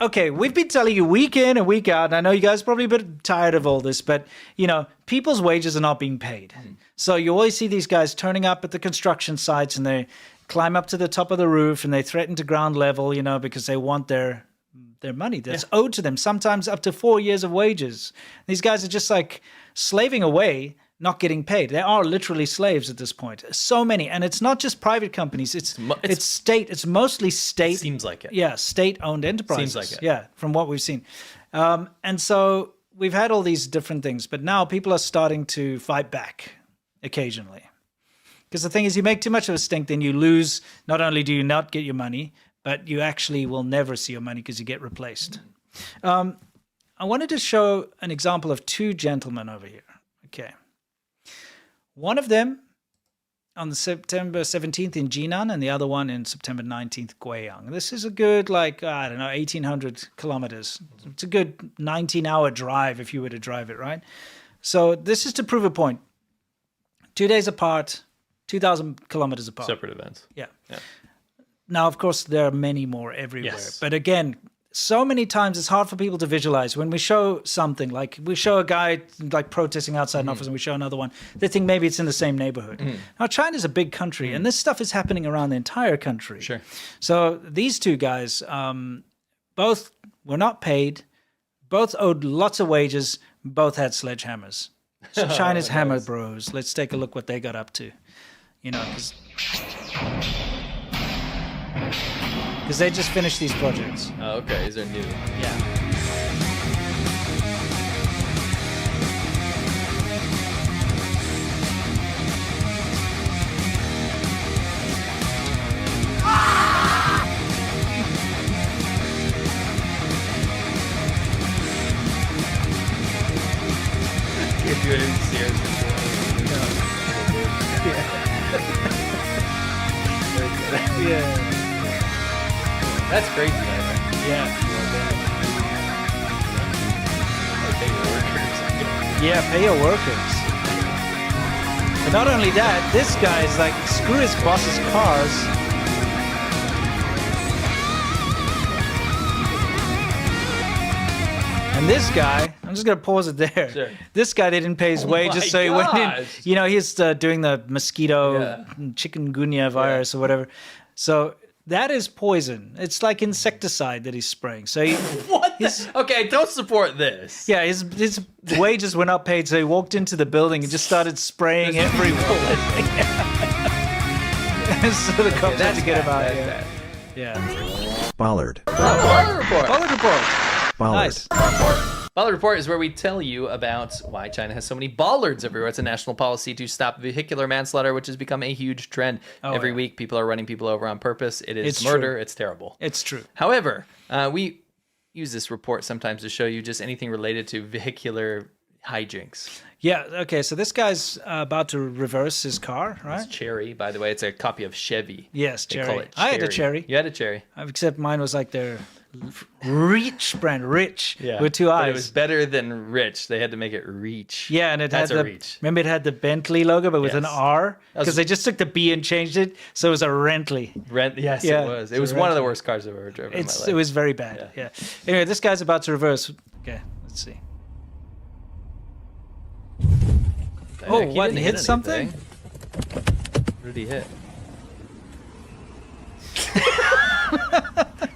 okay, we've been telling you week in and week out, and I know you guys are probably a bit tired of all this, but, people's wages are not being paid. So you always see these guys turning up at the construction sites, and they climb up to the top of the roof, and they threaten to ground level, because they want their money that's owed to them, sometimes up to 4 years of wages. These guys are just like slaving away, not getting paid. They are literally slaves at this point. So many. And it's not just private companies. It's state. It's mostly state. Seems like it. Yeah, state-owned enterprises. Seems like it. Yeah, from what we've seen. And so we've had all these different things, but now people are starting to fight back occasionally. Because the thing is, you make too much of a stink, then you lose. Not only do you not get your money, but you actually will never see your money because you get replaced. I wanted to show an example of two gentlemen over here. Okay. One of them on the September 17th in Jinan, and the other one in September 19th, Guiyang. This is a good, 1,800 kilometers. It's a good 19-hour drive if you were to drive it, right? So this is to prove a point. 2 days apart, 2,000 kilometers apart. Separate events. Yeah. Now, of course, there are many more everywhere. Yes. But again, so many times it's hard for people to visualize. When we show something, like we show a guy protesting outside an office and we show another one, they think maybe it's in the same neighborhood. Now, China's a big country, and this stuff is happening around the entire country. Sure. So these two guys, both were not paid, both owed lots of wages, both had sledgehammers. So China's hammer bros. Let's take a look what they got up to. Because they just finished these projects. Oh, okay. These are new. Yeah. Can't do it in Sears before. Yeah. That's crazy, man. Yeah. Pay your workers. Yeah, pay your workers. But not only that, this guy's like, screw his boss's cars. And this guy, I'm just going to pause it there. Sure. This guy, they didn't pay his wages, so he went in. He's doing the mosquito chikungunya virus or whatever. So that is poison. It's like insecticide that he's spraying. So okay, don't support this. Yeah, his wages were not paid, so he walked into the building and just started spraying everywhere. So the cops had to get him out. Yeah. Bollard. Bollard Report. Bollard Report. Bollard. Nice. Bollard Report is where we tell you about why China has so many bollards everywhere. It's a national policy to stop vehicular manslaughter, which has become a huge trend. Every week, people are running people over on purpose. It's murder. True. It's terrible. It's true. However, we use this report sometimes to show you just anything related to vehicular hijinks. Yeah, okay, so this guy's about to reverse his car, right? It's Cherry, by the way. It's a copy of Chevy. Yes, They Cherry. call it I had a Cherry. You had a Cherry. Except mine was like their Reach brand, Rich, with two eyes. But it was better than Rich. They had to make it Reach. Yeah, and That's a Reach. Remember, it had the Bentley logo, but with an R? Because they just took the B and changed it, so it was a Rentley. Yes, it was. It was one of the worst cars I've ever driven in my life. It was very bad, yeah. Anyway, this guy's about to reverse. Okay, let's see. Oh, what, hit something? What did he hit?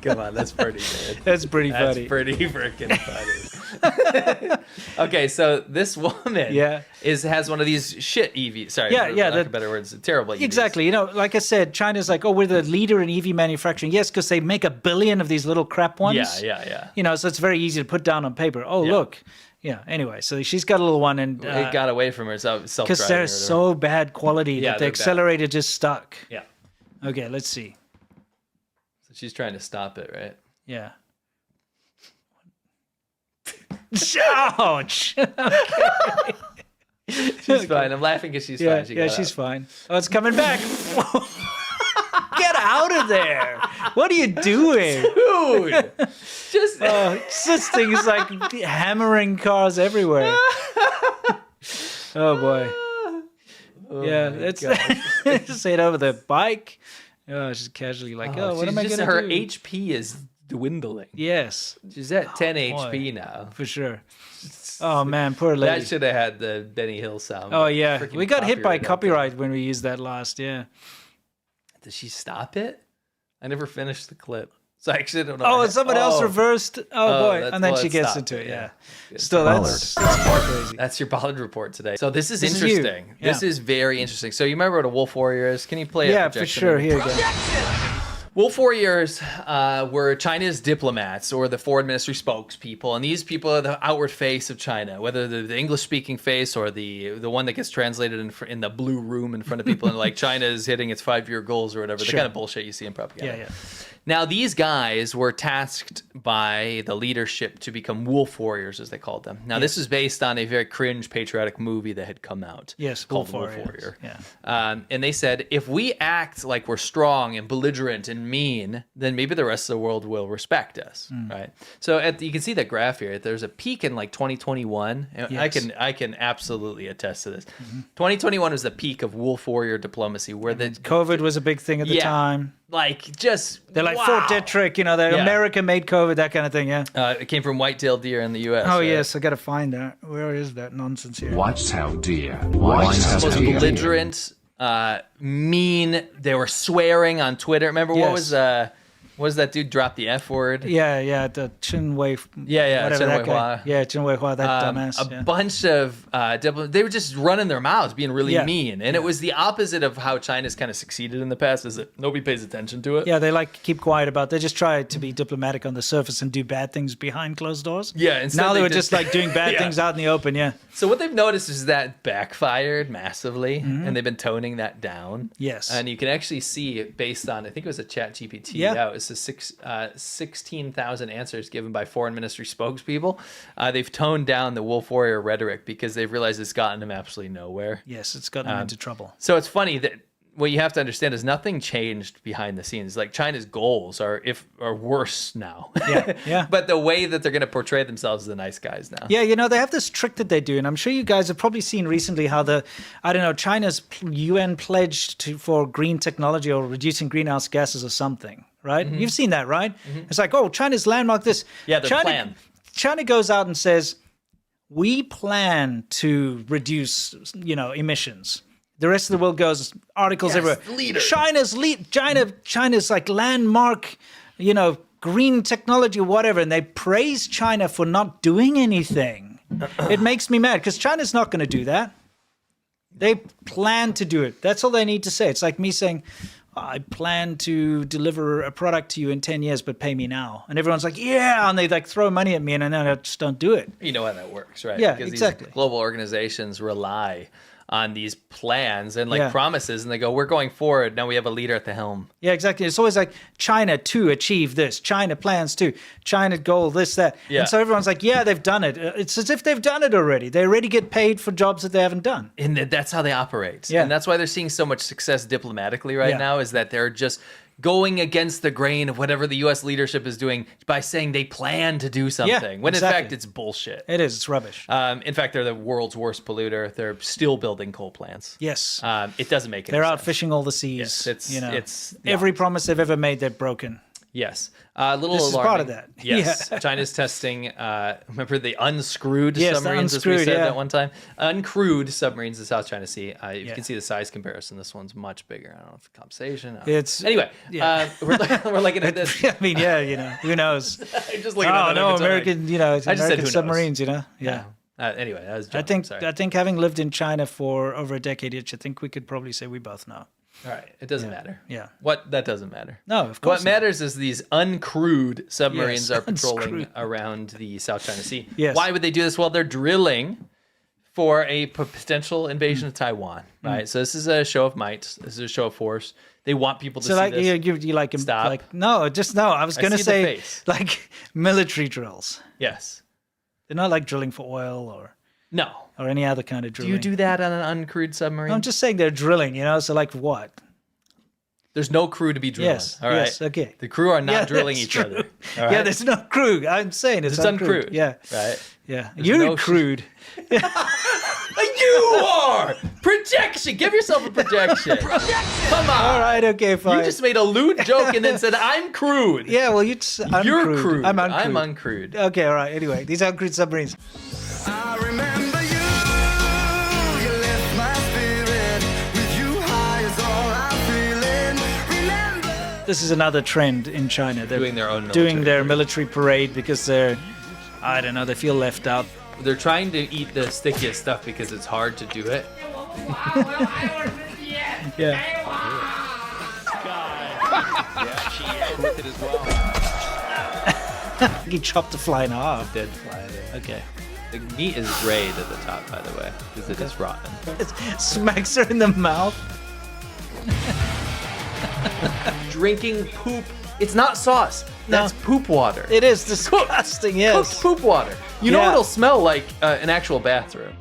Come on, that's pretty good. That's pretty funny. That's pretty freaking funny. Okay, so this woman has one of these shit EVs. Sorry, for lack of better words, terrible EVs. Exactly. Like I said, China's like, we're the leader in EV manufacturing. Yes, because they make 1 billion of these little crap ones. Yeah. So it's very easy to put down on paper. Oh, look. Yeah, anyway, so she's got a little one, and it got away from her, self-driving. Because they're so bad quality that the accelerator just stuck. Yeah. Okay, let's see. So she's trying to stop it, right? Yeah. Ouch! Okay. She's fine. I'm laughing because she's fine. She's fine. Oh, it's coming back. Get out of there! What are you doing, dude? This thing is like hammering cars everywhere. Oh boy! Let's just say it over the bike. Oh, she's casually like, what am I gonna do? Her HP is dwindling. Yes. She's at 10 boy. HP now. For sure. Oh, man, poor lady. That should have had the Benny Hill sound. Oh, yeah. Freaking We got hit by out there. copyright when we used that last, yeah. Did she stop it? I never finished the clip. So I actually don't know. Oh, someone else reversed. Oh, boy. that's- And then well, she it gets stopped into it, it, yeah. yeah. Still, that's quite crazy. That's your Bollard report today. So this is This is you. interesting. Yeah. This is very interesting. So you remember what a wolf warrior is? Can you play it? Yeah, for sure. Here you go. Wolf warriors were China's diplomats or the foreign ministry spokespeople, and these people are the outward face of China, whether they're the English-speaking face or the one that gets translated in the blue room in front of people, and like China is hitting its 5-year goals or whatever, the kind of bullshit you see in propaganda. Yeah. Now, these guys were tasked by the leadership to become wolf warriors, as they called them. Now, this is based on a very cringe patriotic movie that had come out. Yes, called Wolf Wolf Warrior. Warrior. Yeah. And they said, if we act like we're strong and belligerent and mean, then maybe the rest of the world will respect us, right? So you can see that graph here. There's a peak in like 2021. And Yes. I can absolutely attest to this. 2021 was the peak of wolf warrior diplomacy, where the COVID was a big thing at the time. like just They're like wow. Fort Detrick, America made COVID, that kind of thing, yeah. It came from white-tailed deer in the U.S. Oh, right? yes, I got to find that. Where is that nonsense here? White-tailed deer. White-tailed Most deer. belligerent, mean. They were swearing on Twitter. Remember what was that dude dropped the F word? Yeah, the Chen Wei. Yeah, whatever Chen that Wei guy. Hua. Yeah, Chen Wei Hua, that dumbass. A bunch of they were just running their mouths, being really mean, and it was the opposite of how China's kind of succeeded in the past. Is that nobody pays attention to it? Yeah, they like to keep quiet about. They just try to be diplomatic on the surface and do bad things behind closed doors. Yeah, instead now they they were just- just like doing bad Yeah. things out in the open. Yeah. So what they've noticed is that backfired massively, and they've been toning that down. Yes. And you can actually see it based on, I think it was a ChatGPT. Yeah. It was a 16,000 answers given by foreign ministry spokespeople. They've toned down the wolf warrior rhetoric because they've realized it's gotten them absolutely nowhere. Yes, it's gotten them into trouble. So it's funny that what you have to understand is nothing changed behind the scenes. Like China's goals are worse now. Yeah. But the way that they're going to portray themselves as the nice guys now. Yeah, they have this trick that they do, and I'm sure you guys have probably seen recently how China's UN pledged for green technology or reducing greenhouse gases or something, right? You've seen that, right? It's like, oh, China's landmarked this. Yeah, their plan. China goes out and says, we plan to reduce, emissions. The rest of the world goes, articles everywhere. Leader. China's like landmark, green technology or whatever, and they praise China for not doing anything. It makes me mad because China's not going to do that. They plan to do it. That's all they need to say. It's like me saying, I plan to deliver a product to you in 10 years, but pay me now. And everyone's like, yeah, and they like throw money at me, and then I just don't do it. You know how that works, right? Yeah, because exactly. These global organizations rely on these plans and Yeah. promises, and they go, we're going forward. Now we have a leader at the helm. Yeah, exactly. It's always like China to achieve this, China plans to, China goal, this, that. Yeah. And so everyone's like, yeah, they've done it. It's as if they've done it already. They already get paid for jobs that they haven't done. And that's how they operate. Yeah. And that's why they're seeing so much success diplomatically right Yeah. now, is that they're just going against the grain of whatever the U.S. leadership is doing by saying they plan to do something, when in exactly. fact it's bullshit. It is. It's rubbish. In fact, they're the world's worst polluter. They're still building coal plants. Yes. It doesn't make any They're sense. out fishing all the seas. Yes, it's every promise they've ever made, they've broken. Yes. A little This is alarming. part of that. Yes. Yeah. China's testing, remember the unscrewed Yes, the submarines, as we unscrewed, said yeah. that one time? Uncrewed submarines in the South China Sea. You Yeah. can see the size comparison. This one's much bigger. I don't know if compensation. Anyway, we're looking at this. I mean, who knows? I'm just looking at Oh it no, every time. American, said, who American knows? submarines, Yeah. Anyway, that was I think Sorry. I think having lived in China for over a decade each, I think we could probably say we both know. All right. It doesn't matter. Yeah. That doesn't matter. No, of course What not. matters is these uncrewed submarines Yes, are patrolling unscrewed. around the South China Sea. Yes. Why would they do this? Well, they're drilling for a potential invasion of Taiwan, right? So this is a show of might. This is a show of force. They want people to So see like this. you like Stop. like no, just no. I was gonna see the say face. like military drills. Yes. They're not like drilling for oil No. or any other kind of Do drilling. you do that on an uncrewed submarine? I'm just saying they're drilling, So like what? There's no crew to be drilling. Yes. All right. Yes. Okay. The crew are not Yeah, drilling that's each true. other. All Yeah, right? there's no crew. I'm saying it's uncrewed. uncrewed. Yeah. Right. Yeah. There's You're no crude. You are Projection. Give yourself a projection. Come on. All right, okay, fine. You just made a lewd joke and then said, I'm crude. Yeah, well, you're crude. I'm uncrude. I'm uncrude. Okay, all right. Anyway, these are uncrude submarines. I remember you. You lift my spirit. With you high is all I'm feeling. Remember. This is another trend in China. They're Doing their own doing their military military parade because they're, I don't know, they feel left out. They're trying to eat the stickiest stuff because it's hard to do it. Yeah. He chopped the fly in half. Dead fly there. Okay. The meat is grayed at the top, by the way, because it is rotten. It smacks her in the mouth. Drinking poop. It's not sauce. No. That's poop water. It is disgusting, yes. Cooked poop water. You know Yeah. it'll smell like an actual bathroom.